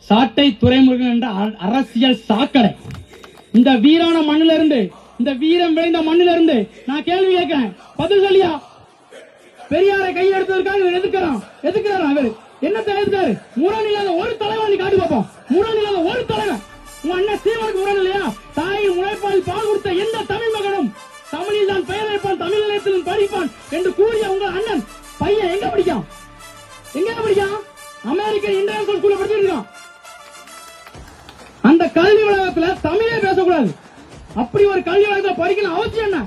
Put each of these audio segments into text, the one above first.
சாட்டை துறைமுருகன் என்ற அரசியல் சாக்கடை. இந்த வீரான மண்ணில இருந்து, இந்த வீரம் விளைந்த மண்ணில இருந்து நான் கேள்வி கேட்கிறேன், பதில் சொல்லியா? பெரியாரை கையெடுத்ததற்காக எதுக்குறான் அவர்? என்ன தலைவர்? முரண் இல்லாத ஒரு தலைவன் காட்டி பார்ப்போம். முரண் இல்லாத ஒரு தலைவன். உன் அண்ணன் சீமானுக்கு முரண் இல்லையா? தாயின் முளைப்பால் பால் கொடுத்த எந்த தமிழ் மகனும் தமிழில் தான் பெயர் வைப்பான், தமிழ் நிலையத்தில் படிப்பான் என்று கூறிய உங்கள் அண்ணன் பையன் எங்க படிக்கான்? அமெரிக்கன் இன்டர்நேஷனல் ஸ்கூல்ல படிச்சிட்டு இருக்கான். அந்த கல்வி வளாகத்துல தமிழே பேசக்கூடாது. அப்படி ஒரு கல்வி வளாகத்தில் படிக்கணும் அவசியம் என்ன?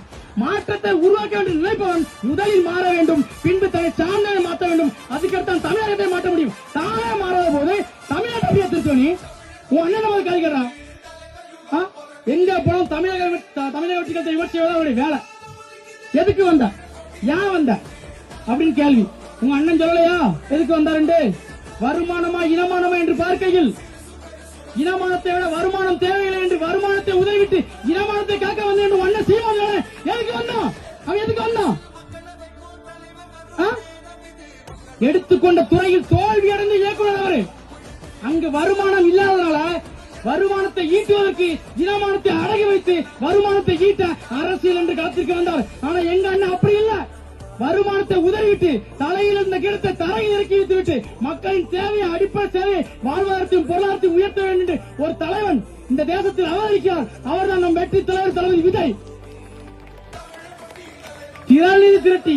மாற்றத்தை உருவாக்க வேண்டும் நினைப்பவன் முதலில் மாற வேண்டும், பின்பு தன்னை சார்ந்ததை மாற்ற வேண்டும். அதுக்கடுத்து தமிழகத்தை மாற்ற முடியும். தானே மாறாத போது தமிழக அப்படியே திருத்த நீ உன் அண்ணன் கழிக்கிறான். எங்க போனோம் தமிழக வெற்றிகளை விமர்சிப்பதான் வேலை. எதுக்கு வந்த, ஏன் வந்த அப்படின்னு கேள்வி. உங்க அண்ணன் சொல்லலையா எதுக்கு வந்தாரு? வருமானமா இனமானமா என்று பார்க்கையில் இனமானத்தை விட வருமானம் தேவையில்லை என்று வருமானத்தை உதவிட்டு இனமானத்தை காக்க வந்த என்று அண்ணன் சீமான் எதுக்கு வந்தான்? அவன் எதுக்கு வந்தான்? எடுத்துக்கொண்ட துறையில் தோல்வி அடைந்த இயக்குனர் அவரு. அங்கு வருமானம் இல்லாதனால வருமானத்தை ஈட்டுவதற்கு இனமானத்தை அடகி வைத்து வருமானத்தை ஈட்ட அரசியல் என்று களத்திற்கு வந்தார். ஆனா எங்க அண்ணன் அப்படி இல்ல. வருமானத்தை உதவிட்டு தலையில் இருந்த கிடத்தை தரையில் இறக்கி வைத்துவிட்டு மக்களின் தேவையை, அடிப்படை தேவையை, வாழ்வாதாரத்தையும் பொருளாதாரத்தையும் உயர்த்த வேண்டும் என்று ஒரு தலைவன் இந்த தேசத்தில் அவதரிக்கிறார். அவர்தான் நம் வெற்றி தலைவர் தளபதி விஜய். திரள்நிதி திரட்டி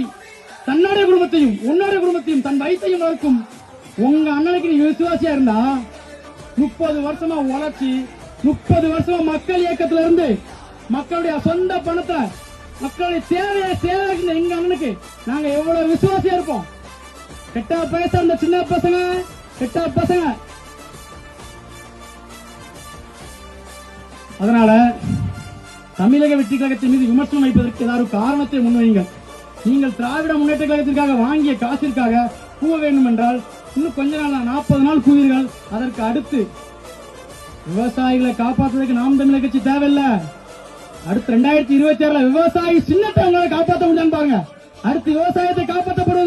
தன்னுடைய குடும்பத்தையும் உன்னுடைய குடும்பத்தையும் தன் வயிற்றையும் வளர்க்கும் உங்க அண்ணனுக்கு நீ விசுவாசியா இருந்தா 30 வருஷமா உழைச்சி 30 வருஷமா மக்கள் இயக்கத்துல இருந்து மக்களுடைய சொந்த பணத்தை மக்களுடைய தேவையை சேவை எங்க அண்ணனுக்கு நாங்க எவ்வளவு விசுவாசியா இருப்போம். கெட்டா பேச அந்த சின்ன பசங்க, கெட்டா பசங்க. அதனால தமிழக வெற்றி கழகத்தின் மீது விமர்சனம் வைப்பதற்கு ஏதாவது காரணத்தை முன்வையுங்கள். நீங்கள் திராவிட முன்னேற்ற கழகத்திற்காக வாங்கிய காசிற்காக கூவ வேண்டும் என்றால் இன்னும் கொஞ்ச நாள் 40 நாள் கூவீர்கள். அதற்கு அடுத்து விவசாயிகளை காப்பாற்றுவதற்கு நாம் தமிழர் கட்சி தேவையில்லை. அடுத்து 2026 விவசாயி சின்னத்தை உங்களால் காப்பாற்ற முடியாது பாருங்க. அடுத்து விவசாயத்தை காப்பாற்றப்படுவது